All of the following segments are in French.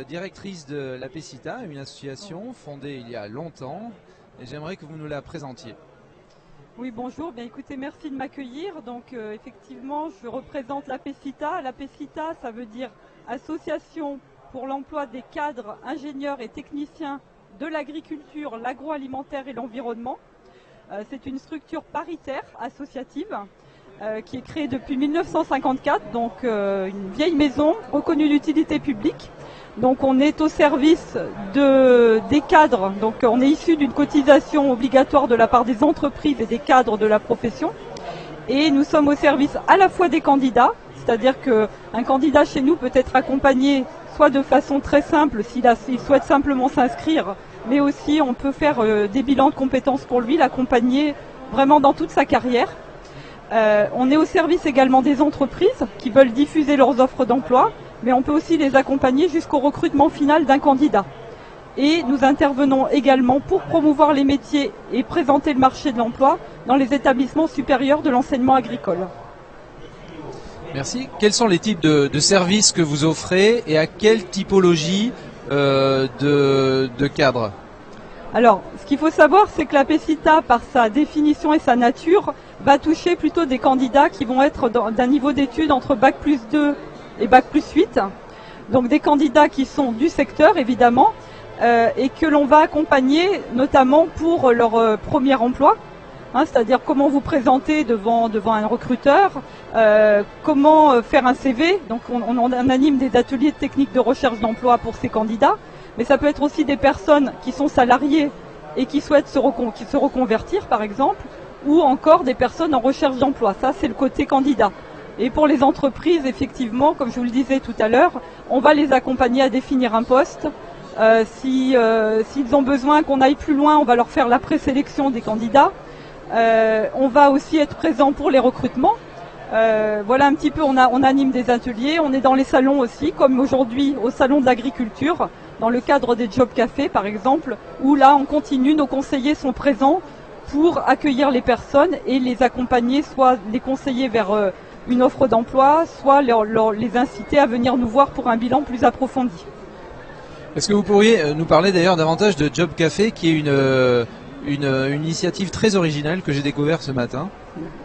Directrice de la PECITA, une association fondée il y a longtemps, et j'aimerais que vous nous la présentiez. Oui, bonjour. Bien, écoutez, merci de m'accueillir. Donc, effectivement, je représente la PECITA. La PECITA, ça veut dire Association pour l'emploi des cadres, ingénieurs et techniciens de l'agriculture, l'agroalimentaire et l'environnement. C'est une structure paritaire associative qui est créée depuis 1954, donc une vieille maison reconnue d'utilité publique. Donc on est au service des cadres, donc on est issu d'une cotisation obligatoire de la part des entreprises et des cadres de la profession. Et nous sommes au service à la fois des candidats, c'est-à-dire qu'un candidat chez nous peut être accompagné soit de façon très simple s'il souhaite simplement s'inscrire, mais aussi on peut faire des bilans de compétences pour lui, l'accompagner vraiment dans toute sa carrière. On est au service également des entreprises qui veulent diffuser leurs offres d'emploi, mais on peut aussi les accompagner jusqu'au recrutement final d'un candidat. Et nous intervenons également pour promouvoir les métiers et présenter le marché de l'emploi dans les établissements supérieurs de l'enseignement agricole. Merci. Quels sont les types de services que vous offrez et à quelle typologie de cadres? Alors, ce qu'il faut savoir, c'est que la PECITA, par sa définition et sa nature, va toucher plutôt des candidats qui vont être d'un niveau d'études entre Bac plus 2 et Bac plus 8. Donc des candidats qui sont du secteur, évidemment, et que l'on va accompagner notamment pour leur premier emploi. C'est-à-dire comment vous présenter devant un recruteur, comment faire un CV. Donc on anime des ateliers de techniques de recherche d'emploi pour ces candidats. Mais ça peut être aussi des personnes qui sont salariées et qui souhaitent se reconvertir, par exemple, ou encore des personnes en recherche d'emploi. Ça, c'est le côté candidat. Et pour les entreprises, effectivement, comme je vous le disais tout à l'heure, on va les accompagner à définir un poste. S'ils ont besoin qu'on aille plus loin, on va leur faire la présélection des candidats. On va aussi être présent pour les recrutements. Voilà un petit peu, on anime des ateliers, on est dans les salons aussi, comme aujourd'hui au salon de l'agriculture, dans le cadre des Job Cafés par exemple, où là on continue, nos conseillers sont présents pour accueillir les personnes et les accompagner, soit les conseiller vers une offre d'emploi, soit les inciter à venir nous voir pour un bilan plus approfondi. Est-ce que vous pourriez nous parler d'ailleurs davantage de Job Café, qui est une initiative très originale que j'ai découvert ce matin?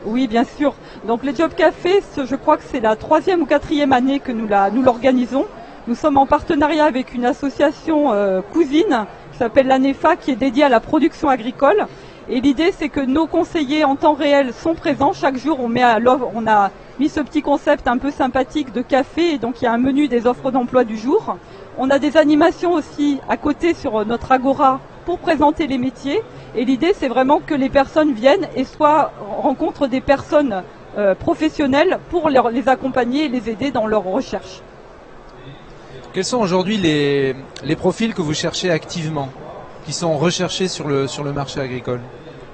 Oui, bien sûr. Donc les Job Café, je crois que c'est la 3e ou 4e année que nous l'organisons. Nous sommes en partenariat avec une association cousine qui s'appelle l'ANEFA, qui est dédiée à la production agricole. Et l'idée, c'est que nos conseillers en temps réel sont présents. Chaque jour, on a mis ce petit concept un peu sympathique de café. Et donc, il y a un menu des offres d'emploi du jour. On a des animations aussi à côté sur notre agora pour présenter les métiers. Et l'idée, c'est vraiment que les personnes viennent et rencontrent des personnes professionnelles pour les accompagner et les aider dans leur recherche. Quels sont aujourd'hui les profils que vous cherchez activement, qui sont recherchés sur le marché agricole?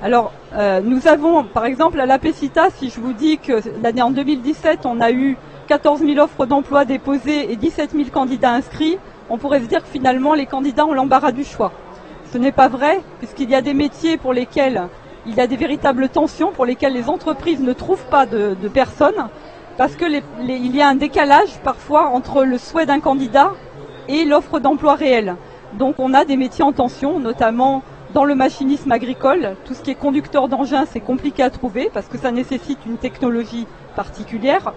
Alors, nous avons, par exemple, à la PECITA, si je vous dis que l'année en 2017, on a eu 14 000 offres d'emploi déposées et 17 000 candidats inscrits, on pourrait se dire que finalement, les candidats ont l'embarras du choix. Ce n'est pas vrai, puisqu'il y a des métiers pour lesquels il y a des véritables tensions, pour lesquels les entreprises ne trouvent pas de personnes, parce que il y a un décalage parfois entre le souhait d'un candidat et l'offre d'emploi réelle. Donc on a des métiers en tension, notamment dans le machinisme agricole. Tout ce qui est conducteur d'engin, c'est compliqué à trouver parce que ça nécessite une technologie particulière.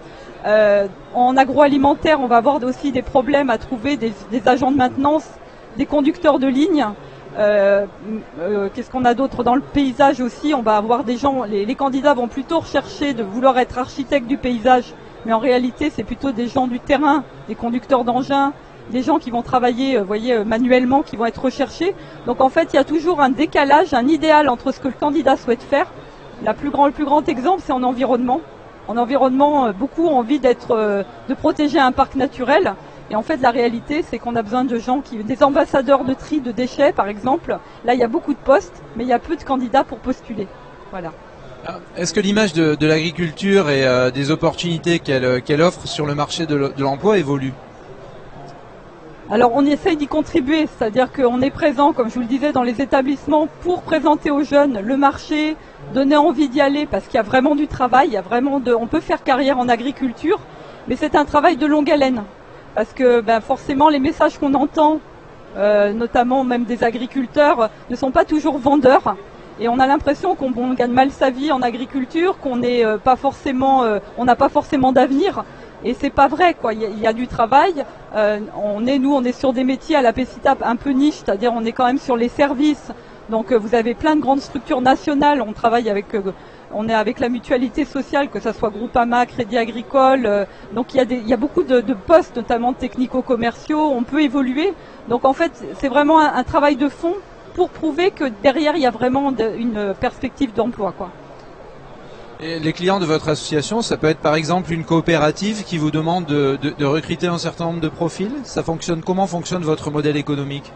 En agroalimentaire, on va avoir aussi des problèmes à trouver des agents de maintenance, des conducteurs de ligne. Qu'est-ce qu'on a d'autre dans le paysage aussi? On va avoir des gens, les candidats vont plutôt rechercher de vouloir être architectes du paysage, mais en réalité c'est plutôt des gens du terrain, des conducteurs d'engins, des gens qui vont travailler manuellement, qui vont être recherchés. Donc en fait il y a toujours un décalage, un idéal entre ce que le candidat souhaite faire. Le plus grand exemple, c'est en environnement. En environnement, beaucoup ont envie de protéger un parc naturel. Et en fait, la réalité, c'est qu'on a besoin de gens des ambassadeurs de tri de déchets, par exemple. Là, il y a beaucoup de postes, mais il y a peu de candidats pour postuler. Voilà. Est-ce que l'image de l'agriculture et des opportunités qu'elle offre sur le marché de l'emploi évolue? Alors, on essaye d'y contribuer, c'est-à-dire qu'on est présent, comme je vous le disais, dans les établissements pour présenter aux jeunes le marché, donner envie d'y aller, parce qu'il y a vraiment du travail, on peut faire carrière en agriculture, mais c'est un travail de longue haleine. parce que forcément les messages qu'on entend, notamment même des agriculteurs, ne sont pas toujours vendeurs. Et on a l'impression qu'on gagne mal sa vie en agriculture, qu'on n'est pas forcément, on n'a pas forcément d'avenir. Et c'est pas vrai, quoi. Il y a du travail. On est sur des métiers à la PCITA un peu niche, c'est-à-dire on est quand même sur les services. Donc vous avez plein de grandes structures nationales. On travaille on est avec la mutualité sociale, que ce soit Groupama, Crédit Agricole. Donc il y a beaucoup de postes, notamment technico-commerciaux. On peut évoluer. Donc en fait, c'est vraiment un travail de fond pour prouver que derrière il y a vraiment une perspective d'emploi, quoi. Et les clients de votre association, ça peut être par exemple une coopérative qui vous demande de recruter un certain nombre de profils. Comment fonctionne votre modèle économique?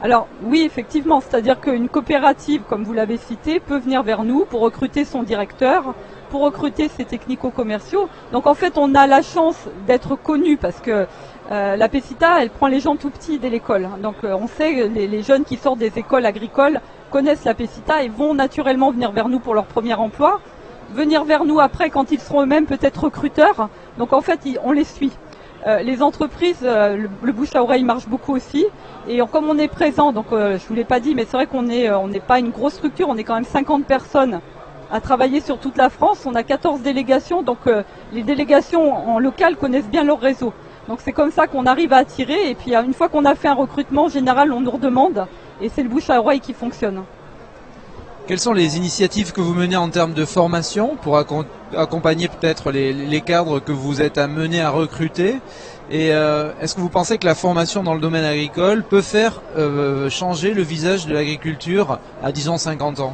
Alors oui, effectivement, c'est-à-dire qu'une coopérative, comme vous l'avez cité, peut venir vers nous pour recruter son directeur, pour recruter ses technico-commerciaux. Donc en fait, on a la chance d'être connu parce que la PCITA, elle prend les gens tout petits dès l'école. Donc on sait les jeunes qui sortent des écoles agricoles connaissent la PCITA et vont naturellement venir vers nous pour leur premier emploi. Venir vers nous après quand ils seront eux-mêmes peut-être recruteurs. Donc en fait, on les suit. Les entreprises, le bouche à oreille marche beaucoup aussi. Et comme on est présent, donc je vous l'ai pas dit, mais c'est vrai qu'on n'est pas une grosse structure, on est quand même 50 personnes à travailler sur toute la France. On a 14 délégations, donc les délégations en local connaissent bien leur réseau. Donc c'est comme ça qu'on arrive à attirer. Et puis une fois qu'on a fait un recrutement, en général, on nous redemande. Et c'est le bouche à oreille qui fonctionne. Quelles sont les initiatives que vous menez en termes de formation pour accompagner peut-être les cadres que vous êtes amenés à recruter? Et est-ce que vous pensez que la formation dans le domaine agricole peut faire changer le visage de l'agriculture à disons 50 ans?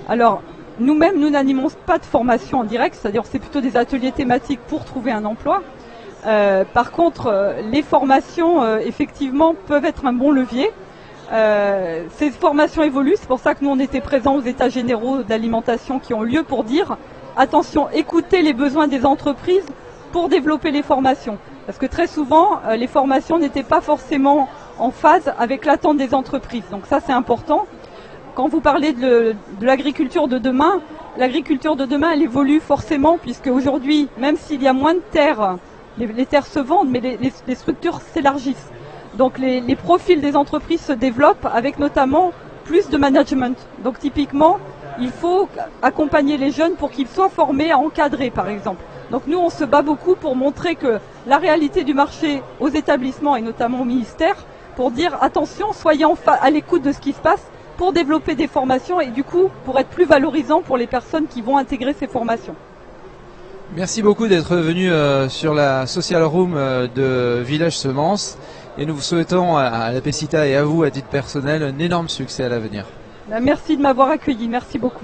Alors, nous-mêmes, nous n'animons pas de formation en direct, c'est-à-dire c'est plutôt des ateliers thématiques pour trouver un emploi. Par contre, les formations, effectivement, peuvent être un bon levier. Ces formations évoluent, c'est pour ça que nous on était présents aux états généraux d'alimentation qui ont lieu pour dire attention, écoutez les besoins des entreprises pour développer les formations. Parce que très souvent, les formations n'étaient pas forcément en phase avec l'attente des entreprises. Donc ça c'est important. Quand vous parlez de l'agriculture de demain, l'agriculture de demain elle évolue forcément puisque aujourd'hui, même s'il y a moins de terres, les terres se vendent mais les structures s'élargissent. Donc les profils des entreprises se développent avec notamment plus de management. Donc typiquement, il faut accompagner les jeunes pour qu'ils soient formés à encadrer par exemple. Donc nous on se bat beaucoup pour montrer que la réalité du marché aux établissements et notamment au ministère, pour dire attention, soyez à l'écoute de ce qui se passe pour développer des formations et du coup pour être plus valorisant pour les personnes qui vont intégrer ces formations. Merci beaucoup d'être venu sur la Social Room de Village Semences. Et nous vous souhaitons à la PCITA et à vous, à titre personnel, un énorme succès à l'avenir. Merci de m'avoir accueilli. Merci beaucoup.